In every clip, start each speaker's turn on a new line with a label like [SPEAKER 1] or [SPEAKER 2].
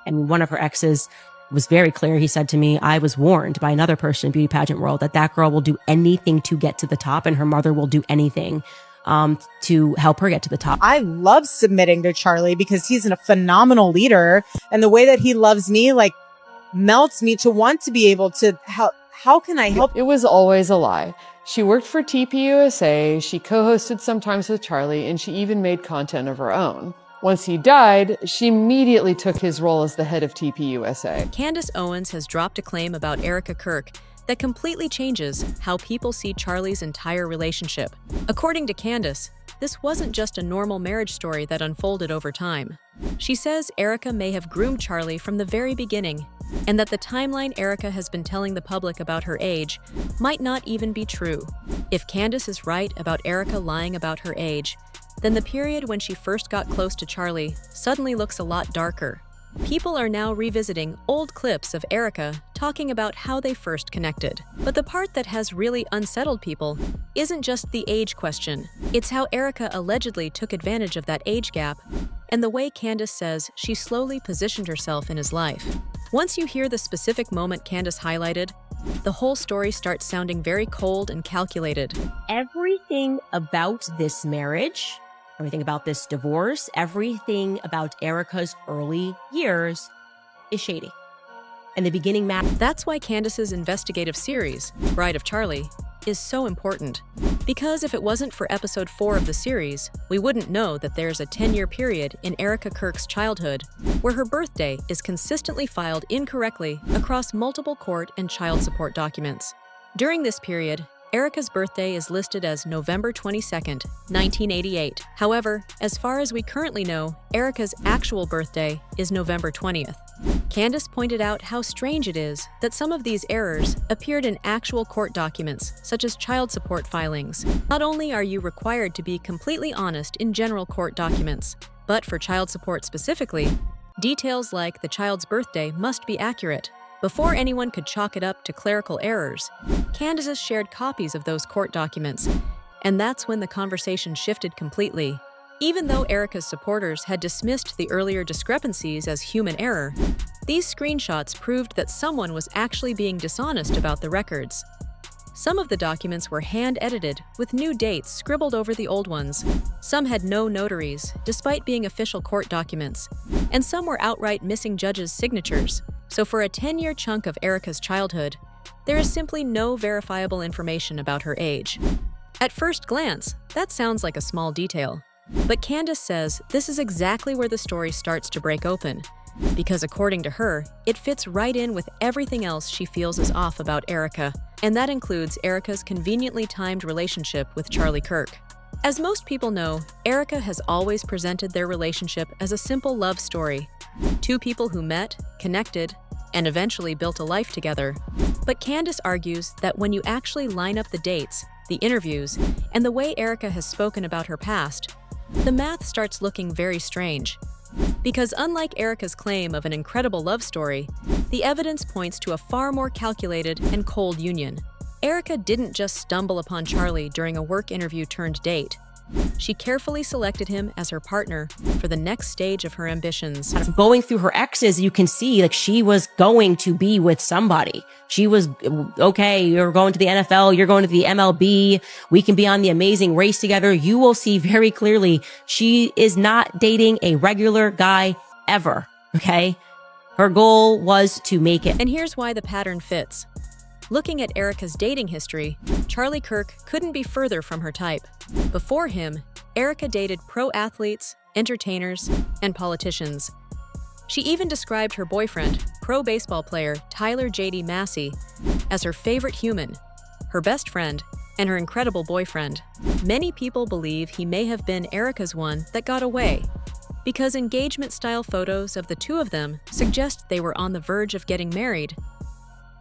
[SPEAKER 1] And one of her exes was very clear. He said to me, I was warned by another person in beauty pageant world that girl will do anything to get to the top, and her mother will do anything to help her get to the top.
[SPEAKER 2] I love submitting to Charlie because he's a phenomenal leader, and the way that he loves me, like, melts me to want to be able to help. How can I help?
[SPEAKER 3] It was always a lie. She worked for TPUSA, she co-hosted sometimes with Charlie, and she even made content of her own. Once he died, she immediately took his role as the head of TPUSA.
[SPEAKER 4] Candace Owens has dropped a claim about Erika Kirk that completely changes how people see Charlie's entire relationship. According to Candace, this wasn't just a normal marriage story that unfolded over time. She says Erika may have groomed Charlie from the very beginning, and that the timeline Erika has been telling the public about her age might not even be true. If Candace is right about Erika lying about her age, then the period when she first got close to Charlie suddenly looks a lot darker. People are now revisiting old clips of Erika talking about how they first connected. But the part that has really unsettled people isn't just the age question. It's how Erika allegedly took advantage of that age gap and the way Candace says she slowly positioned herself in his life. Once you hear the specific moment Candace highlighted, the whole story starts sounding very cold and calculated.
[SPEAKER 1] Everything about this marriage, everything about this divorce, everything about Erika's early years is shady. And the beginning
[SPEAKER 4] That's why Candace's investigative series, Bride of Charlie, is so important. Because if it wasn't for episode 4 of the series, we wouldn't know that there's a 10-year period in Erika Kirk's childhood where her birthday is consistently filed incorrectly across multiple court and child support documents. During this period, Erika's birthday is listed as November 22nd, 1988. However, as far as we currently know, Erika's actual birthday is November 20th. Candace pointed out how strange it is that some of these errors appeared in actual court documents, such as child support filings. Not only are you required to be completely honest in general court documents, but for child support specifically, details like the child's birthday must be accurate. Before anyone could chalk it up to clerical errors, Candace shared copies of those court documents, and that's when the conversation shifted completely. Even though Erika's supporters had dismissed the earlier discrepancies as human error, these screenshots proved that someone was actually being dishonest about the records. Some of the documents were hand-edited, with new dates scribbled over the old ones. Some had no notaries, despite being official court documents, and some were outright missing judges' signatures. So for a 10-year chunk of Erika's childhood, there is simply no verifiable information about her age. At first glance, that sounds like a small detail. But Candace says this is exactly where the story starts to break open, because according to her, it fits right in with everything else she feels is off about Erika, and that includes Erika's conveniently timed relationship with Charlie Kirk. As most people know, Erika has always presented their relationship as a simple love story. Two people who met, connected, and eventually built a life together. But Candace argues that when you actually line up the dates, the interviews, and the way Erika has spoken about her past, the math starts looking very strange. Because unlike Erika's claim of an incredible love story, the evidence points to a far more calculated and cold union. Erika didn't just stumble upon Charlie during a work interview turned date. She carefully selected him as her partner for the next stage of her ambitions.
[SPEAKER 1] Going through her exes, you can see like she was going to be with somebody. She was, okay, you're going to the NFL, you're going to the MLB, we can be on the Amazing Race together. You will see very clearly she is not dating a regular guy ever, okay? Her goal was to make it.
[SPEAKER 4] And here's why the pattern fits. Looking at Erika's dating history, Charlie Kirk couldn't be further from her type. Before him, Erika dated pro athletes, entertainers, and politicians. She even described her boyfriend, pro baseball player Tyler J.D. Massey, as her favorite human, her best friend, and her incredible boyfriend. Many people believe he may have been Erika's one that got away, because engagement-style photos of the two of them suggest they were on the verge of getting married.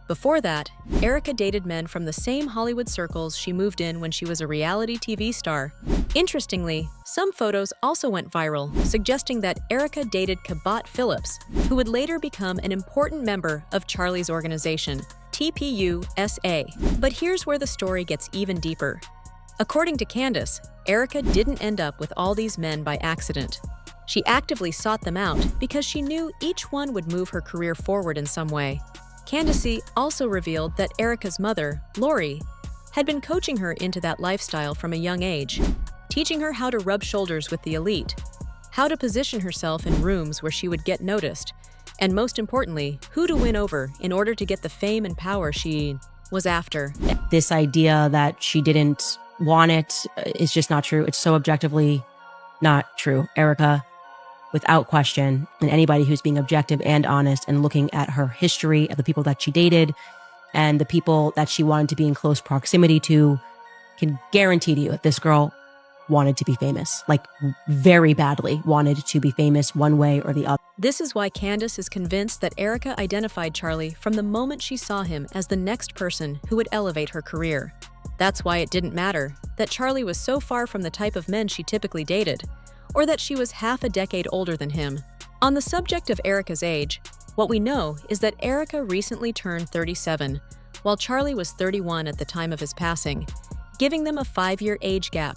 [SPEAKER 4] Before that, Erika dated men from the same Hollywood circles she moved in when she was a reality TV star. Interestingly, some photos also went viral, suggesting that Erika dated Cabot Phillips, who would later become an important member of Charlie's organization, TPUSA. But here's where the story gets even deeper. According to Candace, Erika didn't end up with all these men by accident. She actively sought them out because she knew each one would move her career forward in some way. Candace also revealed that Erika's mother, Lori, had been coaching her into that lifestyle from a young age, teaching her how to rub shoulders with the elite, how to position herself in rooms where she would get noticed, and most importantly, who to win over in order to get the fame and power she was after.
[SPEAKER 1] This idea that she didn't want it is just not true. It's so objectively not true. Erika, without question, and anybody who's being objective and honest and looking at her history of the people that she dated and the people that she wanted to be in close proximity to, can guarantee to you that this girl wanted to be famous, like very badly wanted to be famous one way or the other.
[SPEAKER 4] This is why Candace is convinced that Erika identified Charlie from the moment she saw him as the next person who would elevate her career. That's why it didn't matter that Charlie was so far from the type of men she typically dated, or that she was half a decade older than him. On the subject of Erika's age, what we know is that Erika recently turned 37, while Charlie was 31 at the time of his passing, giving them a 5-year age gap.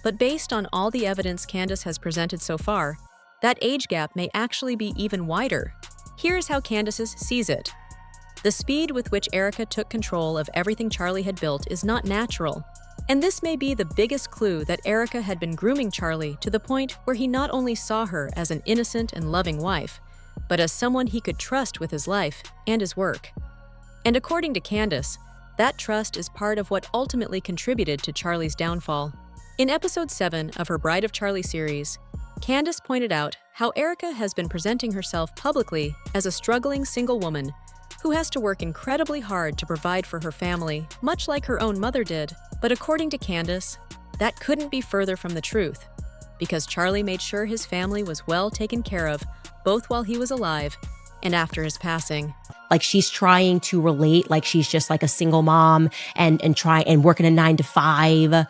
[SPEAKER 4] But based on all the evidence Candace has presented so far, that age gap may actually be even wider. Here's how Candace sees it. The speed with which Erika took control of everything Charlie had built is not natural. And this may be the biggest clue that Erika had been grooming Charlie to the point where he not only saw her as an innocent and loving wife, but as someone he could trust with his life and his work. And according to Candace, that trust is part of what ultimately contributed to Charlie's downfall. In episode 7 of her Bride of Charlie series, Candace pointed out how Erika has been presenting herself publicly as a struggling single woman who has to work incredibly hard to provide for her family, much like her own mother did. But according to Candace, that couldn't be further from the truth, because Charlie made sure his family was well taken care of, both while he was alive and after his passing.
[SPEAKER 1] Like she's trying to relate, like she's just like a single mom and working a 9-to-5,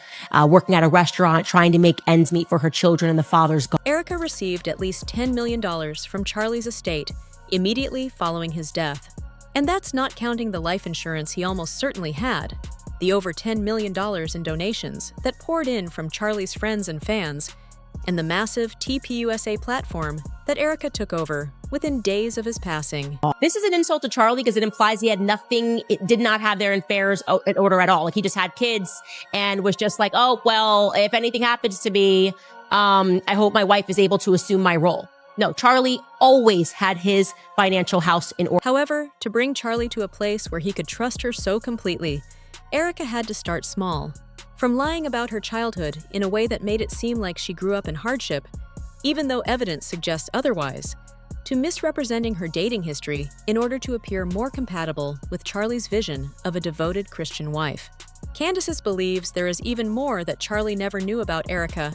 [SPEAKER 1] working at a restaurant, trying to make ends meet for her children and the father's gone.
[SPEAKER 4] Erika received at least $10 million from Charlie's estate immediately following his death. And that's not counting the life insurance he almost certainly had, the over $10 million in donations that poured in from Charlie's friends and fans, and the massive TPUSA platform that Erika took over within days of his passing.
[SPEAKER 1] This is an insult to Charlie because it implies he had nothing, it did not have their affairs in order at all. Like he just had kids and was just like, oh, well, if anything happens to me, I hope my wife is able to assume my role. No, Charlie always had his financial house in order.
[SPEAKER 4] However, to bring Charlie to a place where he could trust her so completely, Erika had to start small. From lying about her childhood in a way that made it seem like she grew up in hardship, even though evidence suggests otherwise, to misrepresenting her dating history in order to appear more compatible with Charlie's vision of a devoted Christian wife. Candace believes there is even more that Charlie never knew about Erika,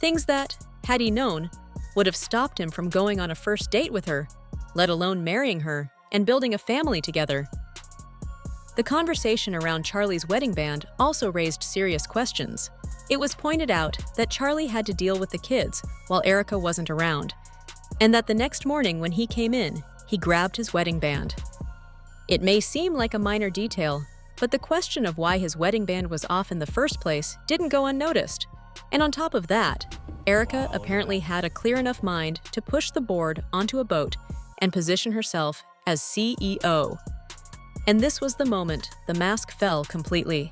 [SPEAKER 4] things that, had he known, would have stopped him from going on a first date with her, let alone marrying her and building a family together. The conversation around Charlie's wedding band also raised serious questions. It was pointed out that Charlie had to deal with the kids while Erika wasn't around, and that the next morning when he came in, he grabbed his wedding band. It may seem like a minor detail, but the question of why his wedding band was off in the first place didn't go unnoticed. And on top of that, Erika apparently had a clear enough mind to push the board onto a boat and position herself as CEO. And this was the moment the mask fell completely.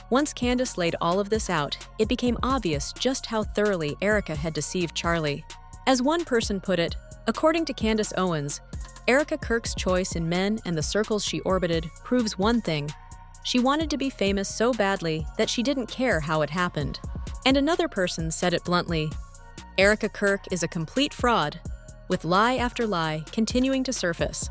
[SPEAKER 4] Once Candace laid all of this out, it became obvious just how thoroughly Erika had deceived Charlie. As one person put it, according to Candace Owens, Erika Kirk's choice in men and the circles she orbited proves one thing. She wanted to be famous so badly that she didn't care how it happened. And another person said it bluntly, Erika Kirk is a complete fraud, with lie after lie continuing to surface.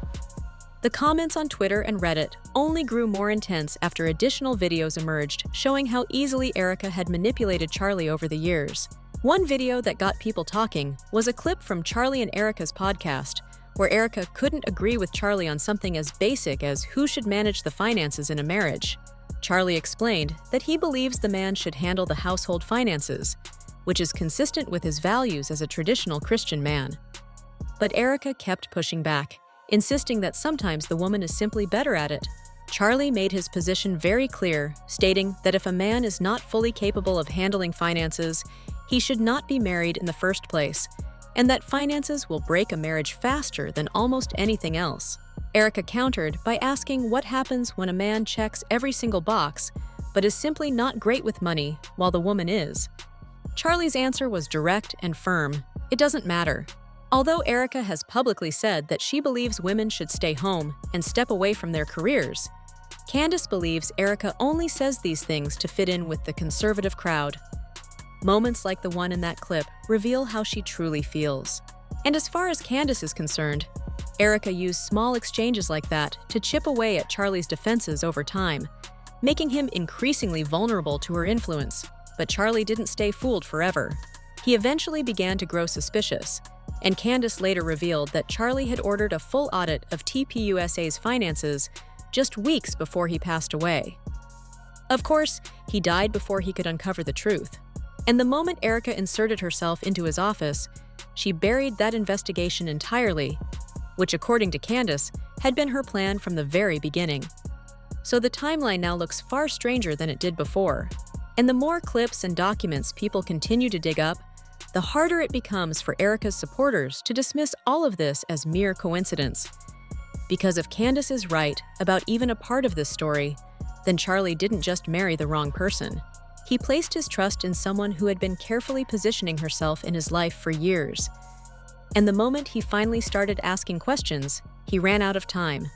[SPEAKER 4] The comments on Twitter and Reddit only grew more intense after additional videos emerged showing how easily Erika had manipulated Charlie over the years. One video that got people talking was a clip from Charlie and Erika's podcast, where Erika couldn't agree with Charlie on something as basic as who should manage the finances in a marriage. Charlie explained that he believes the man should handle the household finances, which is consistent with his values as a traditional Christian man. But Erika kept pushing back, insisting that sometimes the woman is simply better at it. Charlie made his position very clear, stating that if a man is not fully capable of handling finances, he should not be married in the first place, and that finances will break a marriage faster than almost anything else. Erika countered by asking what happens when a man checks every single box but is simply not great with money while the woman is. Charlie's answer was direct and firm. It doesn't matter. Although Erika has publicly said that she believes women should stay home and step away from their careers, Candace believes Erika only says these things to fit in with the conservative crowd. Moments like the one in that clip reveal how she truly feels. And as far as Candace is concerned, Erika used small exchanges like that to chip away at Charlie's defenses over time, making him increasingly vulnerable to her influence. But Charlie didn't stay fooled forever. He eventually began to grow suspicious, and Candace later revealed that Charlie had ordered a full audit of TPUSA's finances just weeks before he passed away. Of course, he died before he could uncover the truth. And the moment Erika inserted herself into his office, she buried that investigation entirely, which, according to Candace, had been her plan from the very beginning. So the timeline now looks far stranger than it did before. And the more clips and documents people continue to dig up, the harder it becomes for Erika's supporters to dismiss all of this as mere coincidence. Because if Candace is right about even a part of this story, then Charlie didn't just marry the wrong person. He placed his trust in someone who had been carefully positioning herself in his life for years. And the moment he finally started asking questions, he ran out of time.